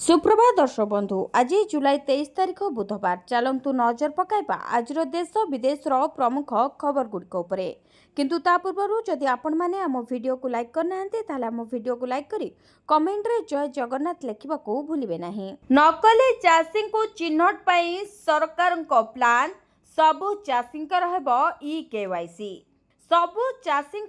सुप्रभात दर्शक बंधु आज जुलाई 23 तारिख बुधवार चलतु नजर पकाइबा आज देश विदेश प्रमुख खबर गुड़िक किंतु ता पूर्व जदि आपण मैंने आम वीडियो को लाइक करना ताले आम वीडियो को लाइक करी कमेंट रे जय जगन्नाथ लिखा भूलिबे नहीं। नकली चाषी को चिन्हट पाई सरकार प्लान सबु चाषी ई केवाईसी सबु चाषी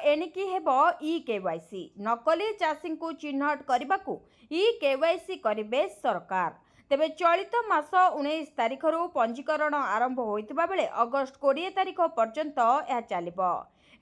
एणिकी हेब ई केवाईसी नकली चाषी को चिन्हट करने को ई केवाईसी करिबे सरकार। तेबे चलित मास 19 तारिख पंजीकरण आरंभ होइतिबा बेले अगस्त 20 तारिख पर्यंत यह चलिबो।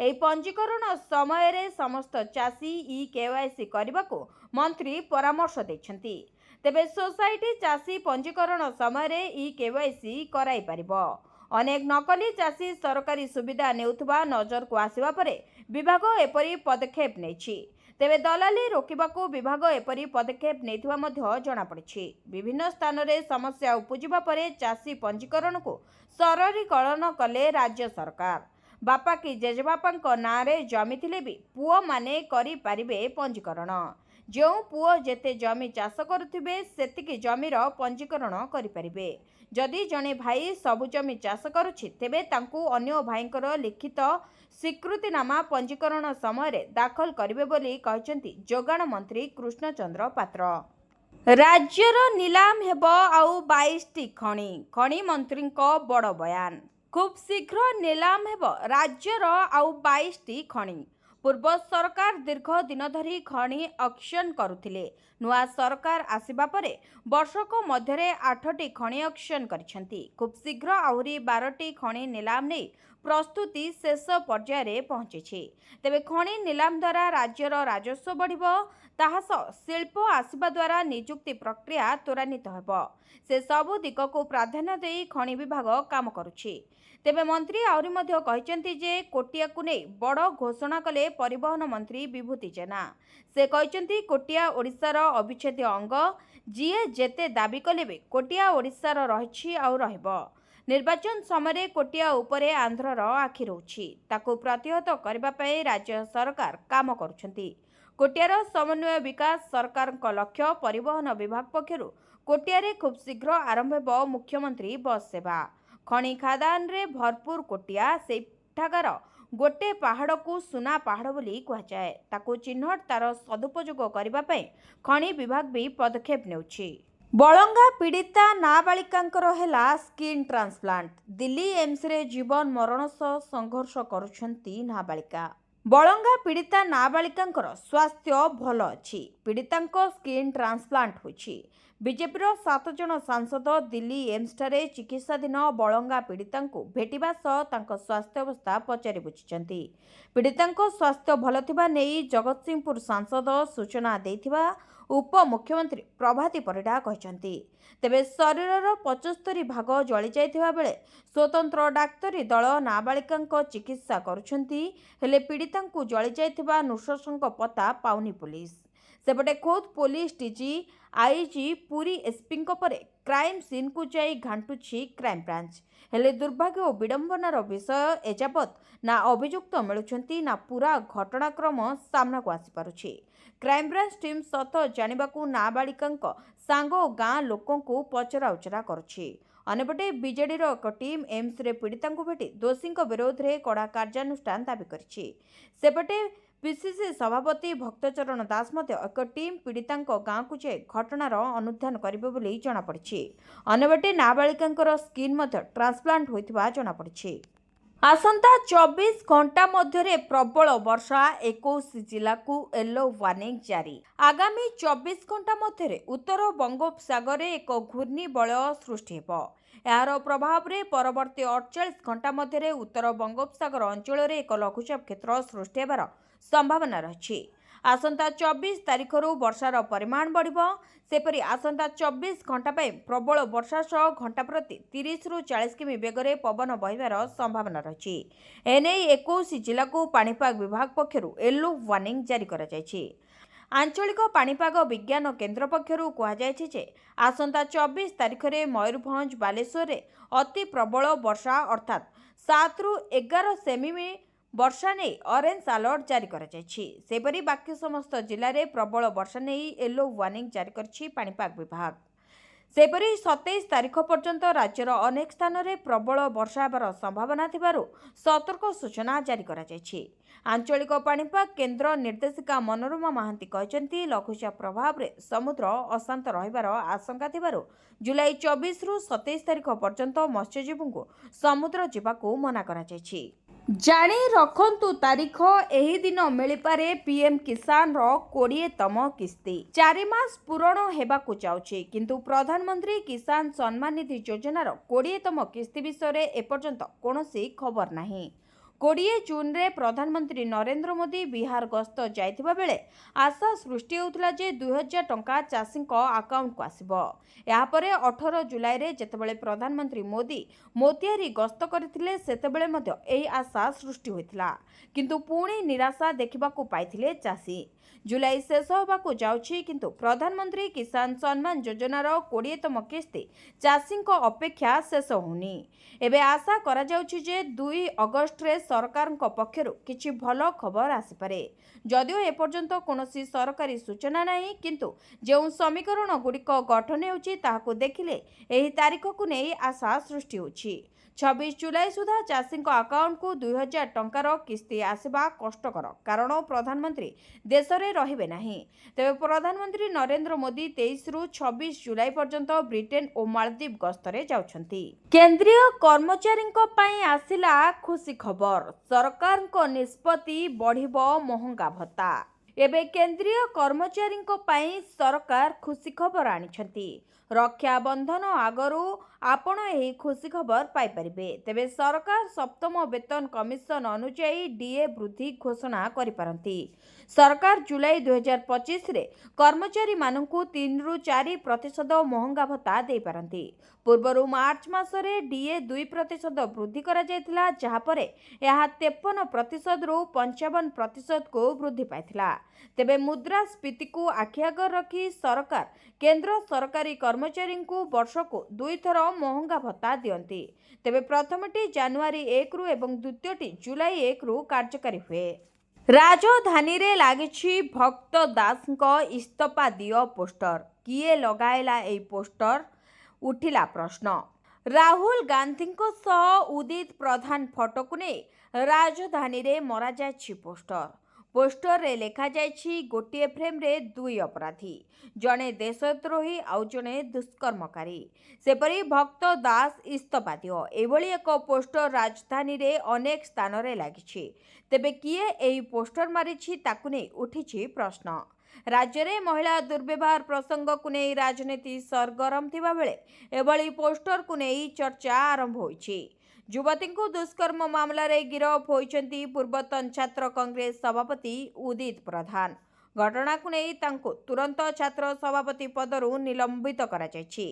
एही पंजीकरण समय रे समस्त चाषी ई केवाईसी करने को मंत्री परामर्श दैछंती। तेबे सोसाइटी चाषी पंजीकरण समय रे ई केवाईसी कराई परिबो। अनेक नकली चाषी सरकारी सुविधा नेउथबा नजर को आसिबा परे विभाग एपरी पदक्षेप नेछि। तेबे दलाली रोकिबाकू विभाग एपरी पदक्षेप नेथिबा मध्य जणा पड़िछि। विभिन्न स्थान रे समस्या उपजिबा परे चाषी पंजीकरण को सरलीकरण कले राज्य सरकार। बापा की जेजेबापांक नारे जमी थिले भी पुओ माने करि पारिबे पंजीकरण। जो पुओ जेते जमी चाष करुथिबे सेतिकी जमीर पंजीकरण करि पारिबे। जदि जणे भाई सबु जमी चाष करुछि तेबे तांकू अन्य भाईंकर लिखित स्वीकृतिनामा पंजीकरण समय दाखल करिबे बोली कहचंती जोगाण मंत्री कृष्णचंद्र पात्र। राज्यर नीलाम हेब आउ 22टी खणी मंत्री बड़ बयान। खूब शीघ्र नीलाम हेब राज्यर आउ 22टी खणी। पूर्व सरकार दीर्घ दिन धरी खणी ऑक्शन करुथिले। नुआ सरकार आसिबा परे वर्षक मध्यरे 8टी खणी ऑक्शन करिसेंती। खूब शीघ्र आहुरी 12टी खणी नीलाम नै प्रस्तुति शेष पर्याय रे पहुंचीछि। तेबे खणी नीलाम द्वारा राज्यर राजस्व बढ़िबो ताहास शिल्प आसिबा द्वारा नियुक्ति प्रक्रिया त्वरान्वित हेबो। से सबु दिग को प्राधान्य देई खणी विभाग काम करुछि। तेबे मंत्री आउरी मध्य कहिसेंती जे कोटिया को नै बड़ घोषणा कले परिवहन मंत्री विभूति जेना। से कहिसेंती कोटिया ओडिशार अविच्छेद्य अंग। जीए जेते दाबी कले भी कोटिया ओडिशार रहिछि आउ रहइबो। निर्वाचन समय कोटिया उपरे आंध्रर आखि रहुछि ताकू प्रतिहत करबा पई राज्य सरकार काम करुछंती। कोटियार समन्वय विकास सरकार लक्ष्य। परिवहन विभाग पक्षरु कोटियारे खूब शीघ्र आरंभ हेबो मुख्यमंत्री बस सेवा। खणी खादान रे भरपूर कोटिया सेठाकार गोटे पहाड़ को सुना पहाड़ बोली कहुए ताकू चिन्हट तार सदुपयोग करबा पई खणी विभाग भी पदक्षेप नेउछि। बलंगा पीड़िता नाबालिकांकर हेला स्किन ट्रांसप्लांट। दिल्ली एम्स रे जीवन मरण सह संघर्ष करुछंती नाबालिका। बलंगा पीड़िता नाबालिकांकर स्वास्थ्य भल अछि। पीड़ितांक स्किन ट्रांसप्लांट होछि। बीजेपी 7 जन सांसद दिल्ली एम्स ठारे चिकित्साधीन बलंगा पीड़ितांको भेटिबा सह तांको स्वास्थ्य अवस्था पचारि बुझिचंती। पीड़ितांक स्वास्थ्य भल थिबा नेई जगतसिंहपुर सांसद सूचना देथिबा उप मुख्यमंत्री प्रभाती परिडा कहचंती। तेबे शरीरर 75 भाग जଳି जायथिबा बेले स्वतंत्र डाक्तरी दल नाबालिकांक चिकित्सा करुछंती। हेले पीड़ितांको जଳି जायथिबा नृशंसक पता पाउनी पुलिस। सेपटे खोद police DG IG Puri SP परे क्राइम सीन को जाई घांटुछि क्राइम ब्रांच। हेले दुर्भाग्य और विडंबनार विषय एजाबत ना अभियुक्त मिलुछंती ना पूरा घटनाक्रम सामना को आसी पारुछि। क्राइम ब्रांच टीम सत जानिबाकू नाबालिकांक सांग गाँ लोकों को पचरा उचरा करुछि। अन्यपटे बीजेडी एक टीम एम्स रे पीड़ितांको भेटी दोषी विरोध में कड़ा कार्यानुष्ठान दाबी करिछि। सेपटे पीसीसी सभापति भक्तचरण दास मध्य एक टीम पीड़ितांक गाँ को जाई घटनार अनुध्यान करिबे बोली जणा पड़िछि। अन्यपटे नाबालिकांकर स्किन मध्य ट्रांसप्लांट होइतिबा जणा पड़िछि। आसंता 24 घंटा मध्यरे प्रबल वर्षा 21 जिला को येलो वार्निंग जारी। आगामी 24 घंटा मध्यरे उत्तर बंगोपसागर एक घूर्णिबलय सृष्टि हेबो। यार प्रभाव रे परवर्ती 48 घंटा मध्यरे उत्तर बंगोपसागर अंचल रे एक लघुचाप क्षेत्र सृष्टि हेबार संभावना रही। आसंता 24 तारिख वर्षार परिमाण बढ़िबो। सेपरि आसंता 24 घंटा पर प्रबल वर्षा सह घंटा प्रति 30 ରୁ 40 किमी बेगरे पवन बहिबार संभावना रही। एने 21 जिला को पाणीपाग विभाग पक्षरु येलो वार्निंग जारी करा जायछि। आंचलिक पाणीपाग विज्ञान केन्द्र पक्षरु कहुଯାଇଛି जे आसंता 24 तारिख रे मयूरभंज बालेश्वर रे अति प्रबल वर्षा अर्थात 7 ରୁ 11 सेमी ବର୍ଷା ନେଇ ଅରେଞ୍ଜ ଆଲର୍ଟ ଜାରି କରାଯାଇଛି। ସେହିପରି ବାକି ସମସ୍ତ ଜିଲ୍ଲାରେ ପ୍ରବଳ ବର୍ଷା ନେଇ ୟେଲୋ ୱାର୍ଣ୍ଣିଂ ଜାରି କରିଛି ପାଣିପାଗ ବିଭାଗ। ସେହିପରି 27 ତାରିଖ ପର୍ଯ୍ୟନ୍ତ ରାଜ୍ୟର ଅନେକ ସ୍ଥାନରେ ପ୍ରବଳ ବର୍ଷା ହେବାର ସମ୍ଭାବନା ଥିବାରୁ ସତର୍କ ସୂଚନା ଜାରି କରାଯାଇଛି। ଆଞ୍ଚଳିକ ପାଣିପାଗ କେନ୍ଦ୍ର ନିର୍ଦ୍ଦେଶିକା ମନୋରମା ମହାନ୍ତି କହିଛନ୍ତି, ଲଘୁଚାପ ପ୍ରଭାବରେ ସମୁଦ୍ର ଅଶାନ୍ତ ରହିବାର ଆଶଙ୍କା ଥିବାରୁ ଜୁଲାଇ 24ରୁ 27 ତାରିଖ ପର୍ଯ୍ୟନ୍ତ ମତ୍ସ୍ୟଜୀବୀଙ୍କୁ ସମୁଦ୍ର ଯିବାକୁ ମନା କରାଯାଇଛି। ଜାଣି ରଖନ୍ତୁ ତାରିଖ, ଏହି ଦିନ ମିଳିପାରେ ପିଏମ୍ କିଷାନର 20ତମ କିସ୍ତି। 4 ମାସ ପୂରଣ ହେବାକୁ ଯାଉଛି, କିନ୍ତୁ ପ୍ରଧାନମନ୍ତ୍ରୀ କିଷାନ ସମ୍ମାନ ନିଧି ଯୋଜନାର 20ତମ କିସ୍ତି ବିଷୟରେ ଏପର୍ଯ୍ୟନ୍ତ କୌଣସି ଖବର ନାହିଁ। 20 ଜୁନରେ ପ୍ରଧାନମନ୍ତ୍ରୀ ନରେନ୍ଦ୍ର ମୋଦି ବିହାର ଗସ୍ତ ଯାଇଥିବା ବେଳେ ଆଶା ସୃଷ୍ଟି ହେଉଥିଲା ଯେ 2000 ଟଙ୍କା ଚାଷୀଙ୍କ ଆକାଉଣ୍ଟକୁ ଆସିବ। ଏହାପରେ 18 ଜୁଲାଇରେ ଯେତେବେଳେ ପ୍ରଧାନମନ୍ତ୍ରୀ ମୋଦି ମୋତିହାରୀ ଗସ୍ତ କରିଥିଲେ ସେତେବେଳେ ମଧ୍ୟ ଏହି ଆଶା ସୃଷ୍ଟି ହୋଇଥିଲା, କିନ୍ତୁ ପୁଣି ନିରାଶା ଦେଖିବାକୁ ପାଇଥିଲେ ଚାଷୀ। ଜୁଲାଇ ଶେଷ ହେବାକୁ ଯାଉଛି, କିନ୍ତୁ ପ୍ରଧାନମନ୍ତ୍ରୀ କିଷାନ ସମ୍ମାନ ଯୋଜନାର 20ତମ କିସ୍ତି ଚାଷୀଙ୍କ ଅପେକ୍ଷା ଶେଷ ହେଉନି। ଏବେ ଆଶା କରାଯାଉଛି ଯେ 2 ଅଗଷ୍ଟରେ ସରକାରଙ୍କ ପକ୍ଷରୁ କିଛି ଭଲ ଖବର ଆସିପାରେ। ଯଦିଓ ଏପର୍ଯ୍ୟନ୍ତ କୌଣସି ସରକାରୀ ସୂଚନା ନାହିଁ, କିନ୍ତୁ ଯେଉଁ ସମୀକରଣଗୁଡ଼ିକ ଗଠନ ହେଉଛି ତାହାକୁ ଦେଖିଲେ ଏହି ତାରିଖକୁ ନେଇ ଆଶା ସୃଷ୍ଟି ହେଉଛି। 26 ଜୁଲାଇ ସୁଦ୍ଧା ଚାଷୀଙ୍କ ଆକାଉଣ୍ଟକୁ 2000 ଟଙ୍କାର କିସ୍ତି ଆସିବା କଷ୍ଟକର, କାରଣ ପ୍ରଧାନମନ୍ତ୍ରୀ ଦେଶରେ ରହିବେ ନାହିଁ। ତେବେ ପ୍ରଧାନମନ୍ତ୍ରୀ ନରେନ୍ଦ୍ର ମୋଦି 23ରୁ 26 ଜୁଲାଇ ପର୍ଯ୍ୟନ୍ତ ବ୍ରିଟେନ୍ ଓ ମାଳଦ୍ୱୀପ ଗସ୍ତରେ ଯାଉଛନ୍ତି। କେନ୍ଦ୍ରୀୟ କର୍ମଚାରୀଙ୍କ ପାଇଁ ଆସିଲା ଖୁସି ଖବର, ସରକାରଙ୍କ ନିଷ୍ପତ୍ତି ବଢ଼ିବ ମହଙ୍ଗା ଭତ୍ତା। ଏବେ କେନ୍ଦ୍ରୀୟ କର୍ମଚାରୀଙ୍କ ପାଇଁ ସରକାର ଖୁସି ଖବର ଆଣିଛନ୍ତି। ରକ୍ଷାବନ୍ଧନ ଆଗରୁ ଆପଣ ଏହି ଖୁସି ଖବର ପାଇପାରିବେ। ତେବେ ସରକାର ସପ୍ତମ ବେତନ କମିଶନ ଅନୁଯାୟୀ ଡିଏ ବୃଦ୍ଧି ଘୋଷଣା କରିପାରନ୍ତି। ସରକାର ଜୁଲାଇ 2025ରେ କର୍ମଚାରୀମାନଙ୍କୁ 3ରୁ 4% ମହଙ୍ଗା ଭତ୍ତା ଦେଇପାରନ୍ତି। ପୂର୍ବରୁ ମାର୍ଚ୍ଚ ମାସରେ ଡିଏ 2% ବୃଦ୍ଧି କରାଯାଇଥିଲା, ଯାହାପରେ ଏହା 53%ରୁ 55%କୁ ବୃଦ୍ଧି ପାଇଥିଲା। ତେବେ ମୁଦ୍ରାସ୍ଫୀତିକୁ ଆଖିଆଗରେ ରଖି ସରକାର କେନ୍ଦ୍ର ସରକାରୀ କର୍ମଚାରୀଙ୍କୁ ବର୍ଷକୁ 2 ଥର ମହଙ୍ଗା ଭତ୍ତା ଦିଅନ୍ତି। ତେବେ ପ୍ରଥମଟି ଜାନୁଆରୀ 1ରୁ ଏବଂ ଦ୍ୱିତୀୟଟି ଜୁଲାଇ 1ରୁ କାର୍ଯ୍ୟକାରୀ ହୁଏ। ରାଜଧାନୀରେ ଲାଗିଛି ଭକ୍ତ ଦାସଙ୍କ ଇସ୍ତଫା ଦିଅ ପୋଷ୍ଟର। କିଏ ଲଗାଇଲା ଏହି ପୋଷ୍ଟର? ଉଠିଲା ପ୍ରଶ୍ନ। ରାହୁଲ ଗାନ୍ଧୀଙ୍କ ସହ ଉଦିତ ପ୍ରଧାନ ଫଟୋକୁ ନେଇ ରାଜଧାନୀରେ ମରାଯାଇଛି ପୋଷ୍ଟର। ପୋଷ୍ଟରରେ ଲେଖାଯାଇଛି, ଗୋଟିଏ ଫ୍ରେମ୍ରେ 2 ଅପରାଧୀ, ଜଣେ ଦେଶଦ୍ରୋହୀ ଆଉ ଜଣେ ଦୁଷ୍କର୍ମକାରୀ। ସେପରି ଭକ୍ତ ଦାସ ଇସ୍ତଫା ଦିଅ, ଏଭଳି ଏକ ପୋଷ୍ଟର ରାଜଧାନୀରେ ଅନେକ ସ୍ଥାନରେ ଲାଗିଛି। ତେବେ କିଏ ଏହି ପୋଷ୍ଟର ମାରିଛି ତାକୁ ନେଇ ଉଠିଛି ପ୍ରଶ୍ନ। ରାଜ୍ୟରେ ମହିଳା ଦୁର୍ବ୍ୟବହାର ପ୍ରସଙ୍ଗକୁ ନେଇ ରାଜନୀତି ସରଗରମ ଥିବାବେଳେ ଏଭଳି ପୋଷ୍ଟରକୁ ନେଇ ଚର୍ଚ୍ଚା ଆରମ୍ଭ ହୋଇଛି। ଯୁବତୀଙ୍କୁ ଦୁଷ୍କର୍ମ ମାମଲାରେ ଗିରଫ ହୋଇଛନ୍ତି ପୂର୍ବତନ ଛାତ୍ର କଂଗ୍ରେସ ସଭାପତି ଉଦିତ ପ୍ରଧାନ। ଘଟଣାକୁ ନେଇ ତାଙ୍କୁ ତୁରନ୍ତ ଛାତ୍ର ସଭାପତି ପଦରୁ ନିଲମ୍ବିତ କରାଯାଇଛି।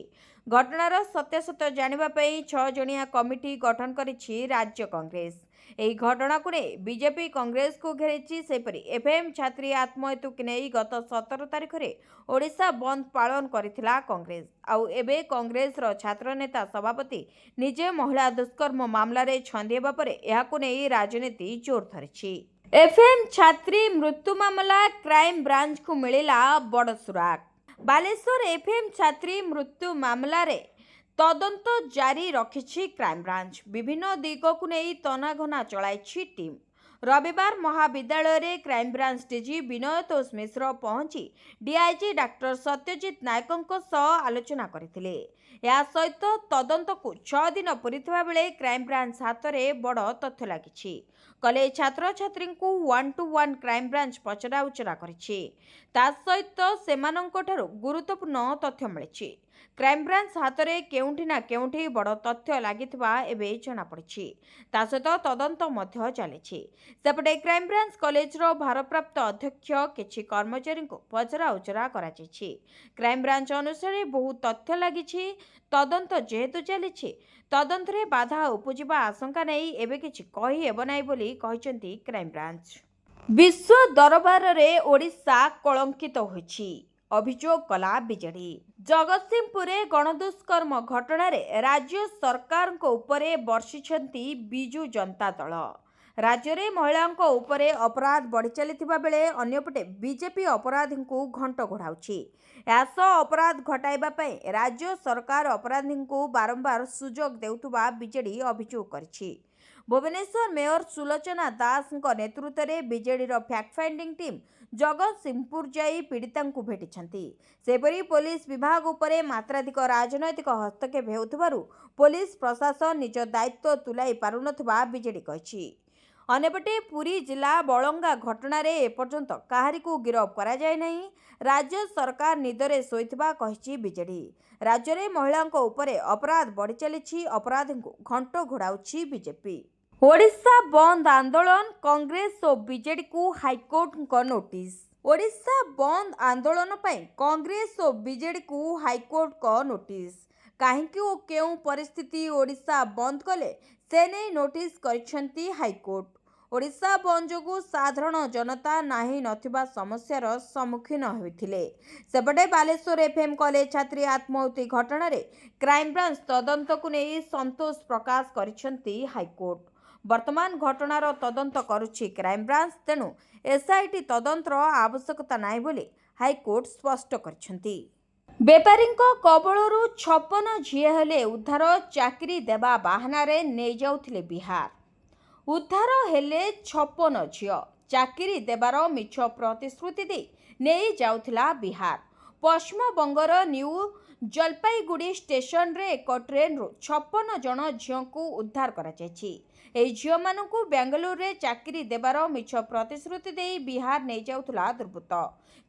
ଘଟଣାର ସତ୍ୟାସତ୍ୟ ଜାଣିବା ପାଇଁ 6 ଜଣିଆ କମିଟି ଗଠନ କରିଛି ରାଜ୍ୟ କଂଗ୍ରେସ। ଏହି ଘଟଣାକୁ ନେଇ ବିଜେପି କଂଗ୍ରେସକୁ ଘେରିଛି। ସେହିପରି ଏଫ୍ଏମ୍ ଛାତ୍ରୀ ଆତ୍ମହତ୍ୟାକୁ ନେଇ ଗତ 17 ତାରିଖରେ ଓଡ଼ିଶା ବନ୍ଦ ପାଳନ କରିଥିଲା କଂଗ୍ରେସ। ଆଉ ଏବେ କଂଗ୍ରେସର ଛାତ୍ରନେତା ସଭାପତି ନିଜେ ମହିଳା ଦୁଷ୍କର୍ମ ମାମଲାରେ ଛନ୍ଦି ହେବା ପରେ ଏହାକୁ ନେଇ ରାଜନୀତି ଜୋର ଧରିଛି। ଏଫ୍ଏମ୍ ଛାତ୍ରୀ ମୃତ୍ୟୁ ମାମଲା, କ୍ରାଇମବ୍ରାଞ୍ଚକୁ ମିଳିଲା ବଡ଼ ସୁରାକ। ବାଲେଶ୍ୱର ଏଫ୍ଏମ୍ ଛାତ୍ରୀ ମୃତ୍ୟୁ ମାମଲାରେ ତଦନ୍ତ ଜାରି ରଖିଛି କ୍ରାଇମବ୍ରାଞ୍ଚ। ବିଭିନ୍ନ ଦିଗକୁ ନେଇ ତନାଘନା ଚଳାଇଛି ଟିମ୍। ରବିବାର ମହାବିଦ୍ୟାଳୟରେ କ୍ରାଇମବ୍ରାଞ୍ଚ ଡିଜି ବିନୟ ତୋଷ ମିଶ୍ର ପହଞ୍ଚି ଡିଆଇଜି ଡାକ୍ତର ସତ୍ୟଜିତ ନାୟକଙ୍କ ସହ ଆଲୋଚନା କରିଥିଲେ। ଏହା ସହିତ ତଦନ୍ତକୁ 6 ଦିନ ପୂରିଥିବା ବେଳେ କ୍ରାଇମବ୍ରାଞ୍ଚ ହାତରେ ବଡ଼ ତଥ୍ୟ ଲାଗିଛି। କଲେଜ ଛାତ୍ରଛାତ୍ରୀଙ୍କୁ 1-to-1 କ୍ରାଇମବ୍ରାଞ୍ଚ ପଚରାଉଚରା କରିଛି। ତା ସହିତ ସେମାନଙ୍କଠାରୁ ଗୁରୁତ୍ୱପୂର୍ଣ୍ଣ ତଥ୍ୟ ମିଳିଛି। କ୍ରାଇମବ୍ରାଞ୍ଚ ହାତରେ କେଉଁଠି ନା କେଉଁଠି ବଡ଼ ତଥ୍ୟ ଲାଗିଥିବା ଏବେ ଜଣାପଡ଼ିଛି। ତା ସହିତ ତଦନ୍ତ ମଧ୍ୟ ଚାଲିଛି। ସେପଟେ କ୍ରାଇମବ୍ରାଞ୍ଚ କଲେଜର ଭାରପ୍ରାପ୍ତ ଅଧ୍ୟକ୍ଷ କିଛି କର୍ମଚାରୀଙ୍କୁ ପଚରାଉଚରା କରାଯାଇଛି। କ୍ରାଇମବ୍ରାଞ୍ଚ ଅନୁସାରେ ବହୁ ତଥ୍ୟ ଲାଗିଛି। ତଦନ୍ତ ଯେହେତୁ ଚାଲିଛି, ତଦନ୍ତରେ ବାଧା ଉପୁଜିବା ଆଶଙ୍କା ନେଇ ଏବେ କିଛି କହିହେବ ନାହିଁ ବୋଲି କହିଛନ୍ତି କ୍ରାଇମବ୍ରାଞ୍ଚ। ବିଶ୍ୱ ଦରବାରରେ ଓଡ଼ିଶା କଳଙ୍କିତ ହୋଇଛି, ଅଭିଯୋଗ କଲା ବିଜେଡି। ଜଗତସିଂହପୁରରେ ଗଣଦୁଷ୍କର୍ମ ଘଟଣାରେ ରାଜ୍ୟ ସରକାରଙ୍କ ଉପରେ ବର୍ଷିଛନ୍ତି ବିଜୁ ଜନତା ଦଳ। राज्य महिलांको उपरे अपराध बढ़ी चलिथिबा बेले अन्यपटे बीजेपी अपराधी को घंट घोड़ाउछि। यासह अपराध घटाइबा पई राज्य सरकार अपराधी को बारंबार सुजोग देउथुबा बीजेडी अभियोग करिछि। भुवनेश्वर मेयर सुलोचना दास नेतृत्व में BJD fact finding team Jagatsinghpur जाई पीड़िता भेटिछंती। सेपरी पुलिस विभाग उपरे मात्राधिक राजनैतिक हस्तक्षेप हेउथबारु पुलिस प्रशासन निज दायित्व तुलाई पारुनथबा बीजेडी कहिछि। अन्यपटे पुरी जिला बलंगा घटना रे एपर्यंत काहारिकु गिरफ करा जाय नहीं। राज्य सरकार निदरे सोइथबा कहिछि बीजेडी। राज्य में महिलांको उपरे अपराध बढ़ी चलिछि। अपराधी को घंट घोड़ाउछि बीजेपी। ओडिशा बंद आंदोलन कांग्रेस और बीजेडी को हाईकोर्ट को नोटिस। ओडिशा बंद आंदोलन पर कांग्रेस और बीजेडी को हाईकोर्ट को नोटिस। कहीं केउं परिस्थिति ओडिशा बंद कले से नहीं नोटिस करिसेंती हाईकोर्ट। ओडिशा बंद जोगु साधारण जनता नाही नथिबा समस्यार सम्मुखीन होइथिले। सेपटे बालेश्वर एफएम कॉलेज छात्री आत्महत्या घटना रे क्राइम ब्रांच तदंत को नहीं संतोष प्रकाश करिसेंती हाईकोर्ट। वर्तमान घटनार तदंत करुछि क्राइम ब्रांच, तेणु एसआईटी तदंतर आवश्यकता नाही बोली हाईकोर्ट स्पष्ट करिसेंती। बेपारींको कबळरू 56 झीए हेले उद्धार चाकरी देवा बाहानारे नै जाउथिले बिहार। उद्धार हेले 56 झीओ चाकरी देवार मिछ प्रतिश्रुति दे नहीं जाउथिला बिहार। पश्चिम बंगर न्यू जलपाईगुड़ी स्टेशन रे एक ट्रेन रु 56 जन झीओ को उद्धार करा जायछि। एही झीओ मानकु बेंगलुरु रे चाकरी देवार मिछ प्रतिश्रुति दे बिहार नहीं जाउथिला दुर्बृत्त,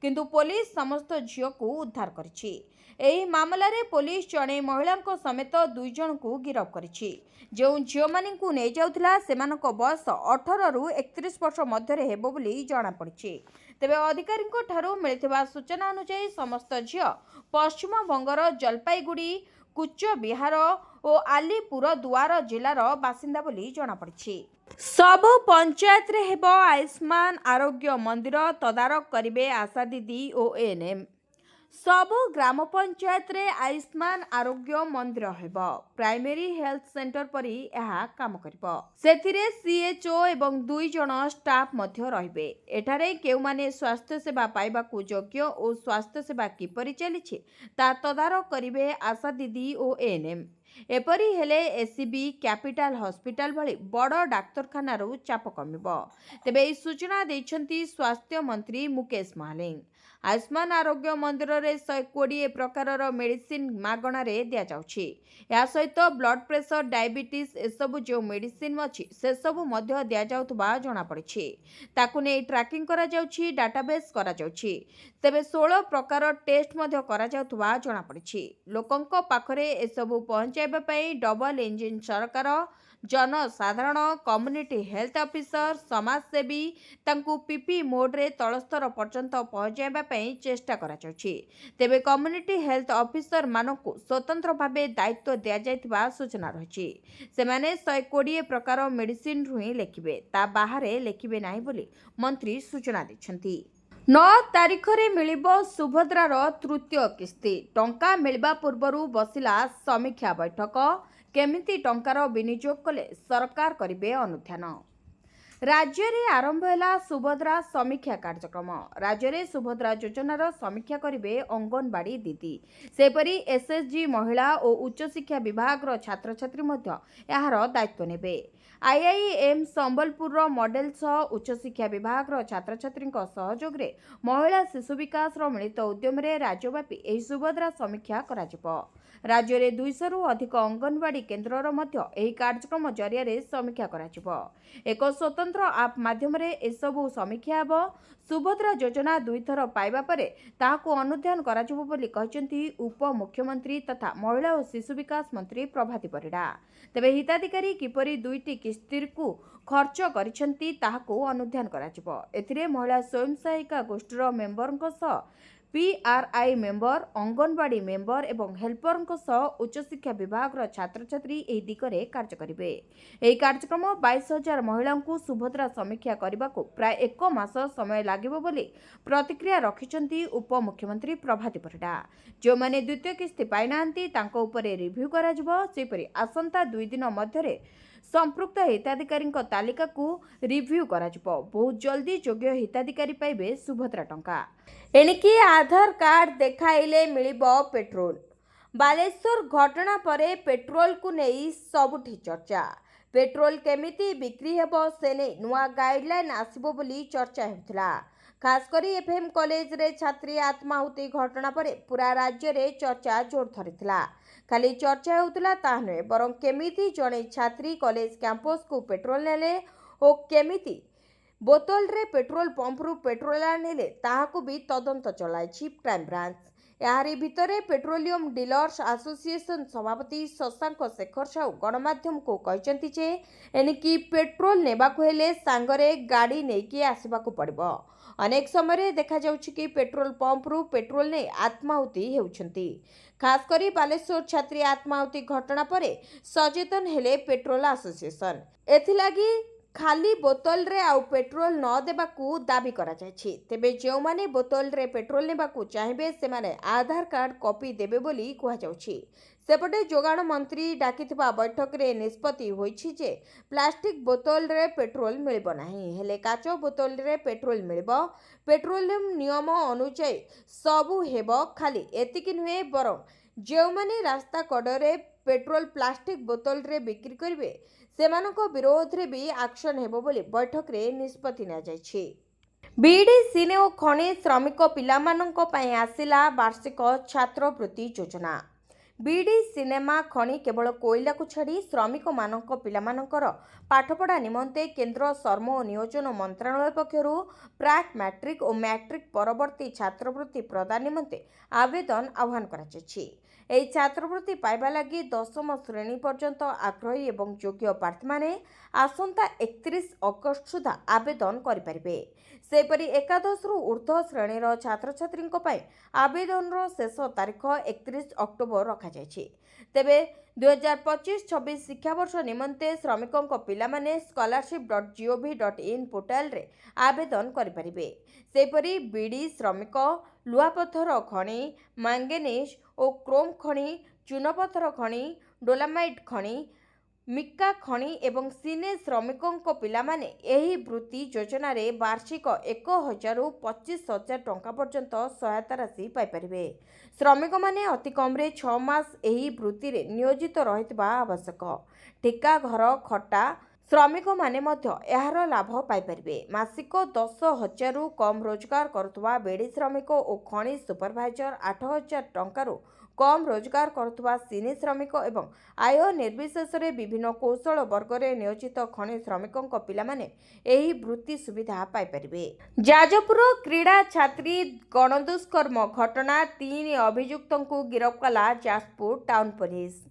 किंतु पुलिस समस्त झीओ को उद्धार करिछि। एही मामला रे पुलिस जणे महिला समेत 2 जन को गिरफ करिछि। जो झीओ मानकु नै जाउथिला सेमानक बयस 18 रु 31 वर्ष मध्य हेबो बोली जणा पड़िछि। तेबे अधिकारींको ठारू मिलिथिबा सूचना अनुसार समस्त झीओ पश्चिम बंगर जलपाईगुड़ी, कुच बिहार और आलीपुर दुआर जिलार बासिंदा बोली जणा पड़िछि। सबु पंचायत रे हेबो आयुष्मान आरोग्य मंदिर तदारक करिवे आशा दीदी और एएनएम। सबु ग्राम पंचायत रे आयुष्मान आरोग्य मंदिर हेबो। प्राइमरी हेल्थ सेंटर परी यह काम करिबो। सेथिरे सीएचओ एवं 2 जन स्टाफ मध्य रहिबे। एठारे केउमाने स्वास्थ्य सेवा पाइबाकू योग्य और स्वास्थ्य सेवा किपरि चलिछि ता तदारक करिवे आशा दीदी और एएनएम। एपरी हेले एससीबी, कैपिटल हॉस्पिटल भली बड़ डाक्तरखाना चाप कमिबो। तेबे एही सूचना दैछंती स्वास्थ्य मंत्री मुकेश महालिंग। आयुष्मान आरोग्य मंदिर रे 120 प्रकार मेडिसिन मागणा रे दिया जाउछि। या सहित ब्लड प्रेशर, डायबिटीज एसबु जो मेडिसिन अछि से सबु मध्य दिया जाउतबा जणा पड़िछि। ताकु नै ट्रैकिंग करा जाउछि, डाटाबेस करा जाउछि। तेबे 16 प्रकार टेस्ट मध्य करा जाउतबा जणा पड़िछि। लोकंक पाखरे एसबु पहुंचाइबा पई डबल इंजिन सरकार, जनसाधारण, कम्युनिटी हेल्थ ऑफिसर, समाजसेवी तांकु पीपी मोड रे तलस्तर पर्यंत पहुंचाइबा पई चेष्टा करा जाउछि। तेबे कम्युनिटी हेल्थ ऑफिसर मानकु स्वतंत्र भाबे दायित्व दिया जायतिबा सूचना रहिछि। सेमाने 120 प्रकार मेडिसिन रुही लेखिबे, ता बाहरे लेखिबे नाही बोली मंत्री सूचना दैछंती। 9 तारिख रे मिलिबो सुभद्रार तृतीय किस्ती। टंका मिलबा पूर्वरु बसिला समीक्षा बैठक। केमिति टंकार विनियोग कले सरकार करिबे अनुध्यान। राज्य रे आरंभ हैला सुभद्रा समीक्षा कार्यक्रम। राज्य रे सुभद्रा योजनार समीक्षा करिबे अंगनवाड़ी दीदी। सेपरी एसएसजी महिला और उच्च शिक्षा विभाग रो छात्र छात्री मध्य यार दायित्व नेबे। आईआईएम संबलपुर मॉडल सह उच्च शिक्षा विभाग रो छात्र छात्री सहयोग रे महिला शिशु विकास रो मिलित उद्यम रे राज्यव्यापी एही सुभद्रा समीक्षा करा जिवो। राज्य रे 200 रु अधिक अंगनवाड़ी केन्द्र मध्य एही कार्यक्रम जरिया रे समीक्षा करा जिवो। एक स्वतंत्र आप माध्यम रे एसबु समीक्षा हेबो। सुभद्रा योजना 2 थर पाइबा परे ताहाकु अनुध्यान करा जिवो बोली कहिसेंती उप मुख्यमंत्री तथा महिला और शिशु विकास मंत्री प्रभाती परिडा। तेबे हिताधिकारी किपरि 2टी किस्ती को खर्च करिसेंती ताहाकु अनुध्यान करा जिवो। एथिरे महिला स्वयं सहायिका गोष्ठीर मेंबरଙ୍କ सह पीआरआई मेंबर, अंगनवाड़ी मेंबर एवं हेल्परଙ୍କ सह उच्च शिक्षा विभाग रो छात्र छात्री एही दिगरे कार्य करिवे। एही कार्यक्रम 22,000 महिला को सुभद्रा समीक्षा करबाकू प्राय 1 मास समय लागिबो बोली प्रतिक्रिया रखिसेंती उप मुख्यमंत्री प्रभाती परिडा। जो माने द्वितीय किस्ती पाइनांती तांको उपरे रिव्यू करा जिवो। सेपरि आसंता 2 दिन मध्यरे संपृक्त हिताधिकारी तालिका को रिव्यू कराजिबो। बहुत जल्दी योग्य हिताधिकारी पाइबे सुभद्रा टंका। एणिकी आधार कार्ड देखाइले मिलिबो पेट्रोल। बालेश्वर घटना परे पेट्रोल को नहीं सबुठी चर्चा। पेट्रोल केमिति बिक्री हेबो से नहीं नुआ गाइडलाइन आसिबो बोली चर्चा हेउथिला। खास करी एफएम कॉलेज रे छात्री आत्माहुति घटना परे पूरा राज्य रे चर्चा जोर धरिथिला। खाली चर्चा हेउथिला ता नुहे बरं केमिति जणे छात्री कॉलेज कैंपस को पेट्रोल नेले ओ केमिति बोतल रे पेट्रोल पंप रु पेट्रोल आनिले ताहाकू भी तदंत चलाइछि क्राइम ब्रांच। यारी भितरे पेट्रोलियम डीलर्स एसोसिएशन सभापति शशांक शेखर साहू गणमाध्यम को कहते जे एनिकी पेट्रोल नेबाकू हेले सांगरे गाड़ी नेकी आसबाकू पड़िबो। अनेक समय देखा जाउछि कि पेट्रोल पंप रु पेट्रोल ने आत्माहुति हेउछंती। खास करी बालेश्वर छात्री आत्माहुति घटना परे सचेतन हेले पेट्रोल एसोसिएशन। एथिलागी खाली बोतल रे आउ पेट्रोल न देबाकू दाबी करा जायछि। तेबे जेउ माने बोतल रे पेट्रोल नेबाकू चाहिबे से माने आधार कार्ड कॉपी देबे बोली कुहा जाउछि। सेपटे जोगाण मंत्री डाकिथिबा बैठक रे निष्पत्ति होइछि जे प्लास्टिक बोतल रे पेट्रोल मिलिबो नाही, हेले काच बोतल रे पेट्रोल मिलिबो। पेट्रोलियम नियम अनुसार सबु हेबो। खाली एतिकी नुहे बरं जेउ माने रास्ता कड़रे पेट्रोल प्लास्टिक बोतल रे बिक्री करिवे सेमानको विरोध रे भी एक्शन हेबो बोली बैठक रे निष्पत्ति ना जायछि। बीडी सिने ओ खनि श्रमिक पिलामानंको पई आसिला वार्षिक छात्रवृत्ति योजना। बीडी सिनेमा खनि केवल कोयला को छाड़ी श्रमिक मानक पिलामानंकर पाठपढ़ा निमंते केंद्र श्रम और नियोजन मंत्रालय पक्षरु प्राक मैट्रिक और मैट्रिक परवर्ती छात्रवृत्ति प्रदान निमंते आवेदन आह्वान करा जायछि। एही छात्रवृत्ति पाइबा लगी 10म श्रेणी पर्यंत आग्रही एवं योग्य प्रार्थी माने आसंता 31 अगस्त सुधा आवेदन करिपारिबे। सेपरि एकादश रु ऊर्ध्व श्रेणीर छात्र छात्री आवेदन शेष तारीख 31 अक्टोबर रखा जायछि। तेबे 2025-26 शिक्षावर्ष निमंते श्रमिकों पिलामाने scholarship.gov.in पोर्टाल रे आवेदन करिपारिबे। सेपरि बीडी श्रमिक लुहापत्थर खनि, मैंगनीज और क्रोम खनि, चूनपत्थर खनि, डोलामाइट खनि, मिक्का खनि एवं सिने श्रमिकों पिलामाने एही वृत्ति योजना रे वार्षिक 1000 रु 25,000 टंका पर्यंत सहायता राशि पाइपारिबे। श्रमिक माने अति कम रे 6 मास एही वृत्ति रे नियोजित रहितबा आवश्यक। ठेका घर खटा श्रमिक माने मध्य एहार लाभ पाइपारिबे। मासिक 10,000 रु कम रोजगार करुवा बेड़ी श्रमिक और खनि सुपरवाइजर 8,000 टंका रु कम रोजगार करुवा सिने श्रमिक एवं आय निर्विशेष रे विभिन्न कौशल वर्ग रे नियोजित खनि श्रमिकों पिलामाने एही वृत्ति सुविधा पाइपारिबे। जाजपुर क्रीड़ा छात्री गणदुष्कर्म घटना 3 अभियुक्तों को गिरफ्त कला जाजपुर टाउन पुलिस।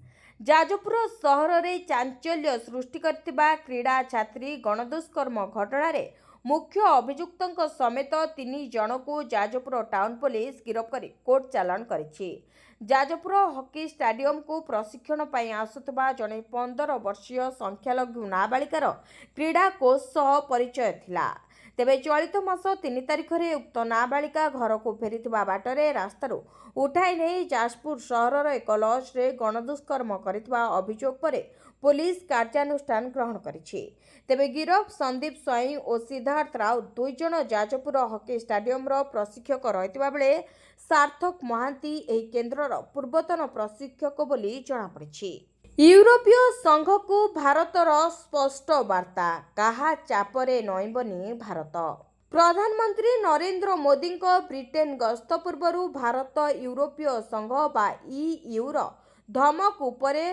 जाजपुर सहर रे चांचल्य सृष्टि करथिबा क्रीड़ा छात्री गणदुष्कर्म घटना रे मुख्य अभियुक्तों समेत 3 जन को जाजपुर टाउन पुलिस गिरफ्त कर कोर्ट चालान करिछि। जाजपुर हॉकी स्टेडियम को प्रशिक्षण पाई आसुथबा जने 15 वर्षीय संख्यालघु नाबालिकार क्रीड़ा कोच सह परिचय थिला। तेबे चलित मास 3 तारिख रे उक्त नाबालिका घर को फेरिथिबा बाटरे रास्तारू उठाई नहीं जाजपुर सहरर एक लॉज रे गणदुष्कर्म करिथिबा अभियोग परे पुलिस कार्यानुष्ठान ग्रहण करिछि। तेबे गिरफ संदीप स्वाई और सिद्धार्थ राव 2 जन जाजपुर हॉकी स्टेडियम रो प्रशिक्षक रहिथिबा बेले सार्थक महांती एही केन्द्रर पूर्वतन प्रशिक्षक बोली जଣା पड़िछि। यूरोपीय संघ को भारतर स्पष्ट वार्ता, कहा चापरे नईबनी भारत। प्रधानमंत्री नरेंद्र मोदी ब्रिटेन गस्त पूर्व भारत यूरोपीय संघ बा ईयूर धमक उपरे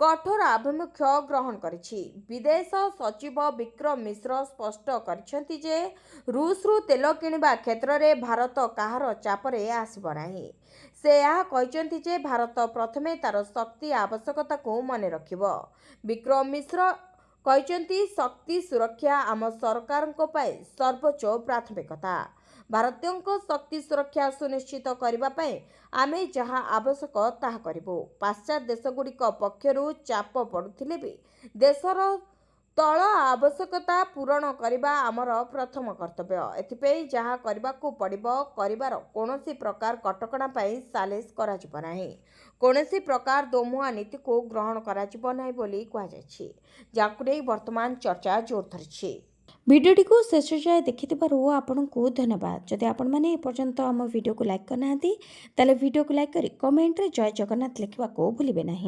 कठोर आभिमुख्य ग्रहण करिछि। विदेश सचिव विक्रम मिश्र स्पष्ट करिसेंति जे रूसरू तेल किणवा क्षेत्र में भारत कहार चापरे आसिब नाही। से यह कहते जे भारत प्रथमे तार शक्ति आवश्यकता को मन रखिब। विक्रम मिश्र कहते शक्ति सुरक्षा आम सरकार सर्वोच्च प्राथमिकता। भारतीयों शक्ति सुरक्षा सुनिश्चित करने आमे जहाँ आवश्यक ताहा करिबो। पाश्चात्य देशगुड़िक पक्षरु चाप पड़ुथिले भी देशर ତଳ ଆବଶ୍ୟକତା ପୂରଣ କରିବା ଆମର ପ୍ରଥମ କର୍ତ୍ତବ୍ୟ। ଏଥିପାଇଁ ଯାହା କରିବାକୁ ପଡ଼ିବ, କରିବାର କୌଣସି ପ୍ରକାର କଟକଣା ପାଇଁ ସାଲିସ କରାଯିବ ନାହିଁ। କୌଣସି ପ୍ରକାର ଦୋମୁହାଁ ନୀତିକୁ ଗ୍ରହଣ କରାଯିବ ନାହିଁ ବୋଲି କୁହାଯାଇଛି, ଯାହାକୁ ନେଇ ବର୍ତ୍ତମାନ ଚର୍ଚ୍ଚା ଜୋର ଧରିଛି। ଭିଡ଼ିଓଟିକୁ ଶେଷ ଯାଏ ଦେଖିଥିବାରୁ ଆପଣଙ୍କୁ ଧନ୍ୟବାଦ। ଯଦି ଆପଣମାନେ ଏପର୍ଯ୍ୟନ୍ତ ଆମ ଭିଡ଼ିଓକୁ ଲାଇକ୍ କରିନାହାନ୍ତି, ତାହେଲେ ଭିଡ଼ିଓକୁ ଲାଇକ୍ କରି କମେଣ୍ଟରେ ଜୟ ଜଗନ୍ନାଥ ଲେଖିବାକୁ ଭୁଲିବେ ନାହିଁ।